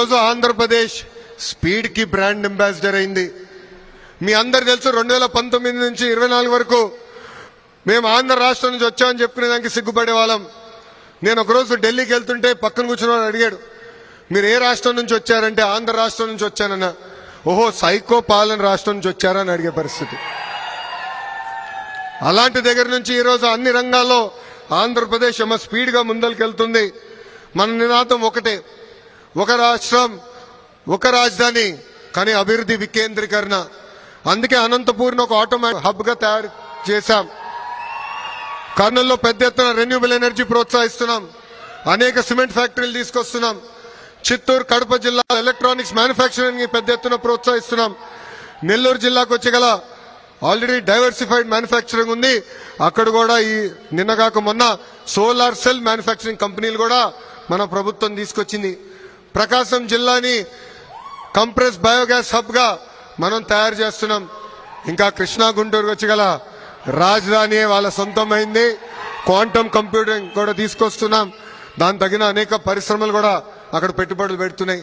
రోజు ఆంధ్రప్రదేశ్ స్పీడ్ కి brand ambassador అయింది. మీ అందరు తెలుసు 2019 నుంచి 24 వరకు మేము ఆంధ్ర రాష్ట్రం నుంచి వచ్చామని చెప్పుకునే దానికి సిగ్గుపడే వాళ్ళం. నేను ఒకరోజు ఢిల్లీకి వెళ్తుంటే పక్కన కూర్చున్న అడిగాడు, మీరు ఏ రాష్ట్రం నుంచి వచ్చారంటే ఆంధ్ర రాష్ట్రం నుంచి వచ్చానన్న. ఓహో, సైకో పాలన రాష్ట్రం నుంచి వచ్చారని అడిగే పరిస్థితి. అలాంటి దగ్గర నుంచి ఈరోజు అన్ని రంగాల్లో ఆంధ్రప్రదేశ్ ఏమో స్పీడ్ గా ముందరికెళ్తుంది. మన నినాదం ఒకటే, ఒక రాష్ట్రం ఒక రాజధాని కానీ అభివృద్ధి వికేంద్రీకరణ. అందుకే అనంతపూర్ని ఒక ఆటోమేటిక్ హబ్ గా తయారు చేశాం. కర్నూలులో పెద్ద ఎత్తున రెన్యూబుల్ ఎనర్జీ ప్రోత్సహిస్తున్నాం. అనేక సిమెంట్ ఫ్యాక్టరీలు తీసుకొస్తున్నాం. చిత్తూరు కడప జిల్లా ఎలక్ట్రానిక్స్ మ్యానుఫ్యాక్చరింగ్ పెద్ద ఎత్తున ప్రోత్సహిస్తున్నాం. నెల్లూరు జిల్లాకు వచ్చేగల ఆల్రెడీ డైవర్సిఫైడ్ మ్యానుఫ్యాక్చరింగ్ ఉంది. అక్కడ కూడా ఈ నిన్నగాక మొన్న సోలార్ సెల్ మ్యానుఫ్యాక్చరింగ్ కంపెనీలు కూడా మన ప్రభుత్వం తీసుకొచ్చింది. ప్రకాశం జిల్లాని కంప్రెస్ బయోగ్యాస్ హబ్ గా మనం తయారు చేస్తున్నాం. ఇంకా కృష్ణా గుంటూరు వచ్చి గల రాజధాని వాళ్ళ సొంతమైంది. క్వాంటమ్ కంప్యూటింగ్ కూడా తీసుకొస్తున్నాం. దాని తగిన అనేక పరిశ్రమలు కూడా అక్కడ పెట్టుబడులు పెడుతున్నాయి.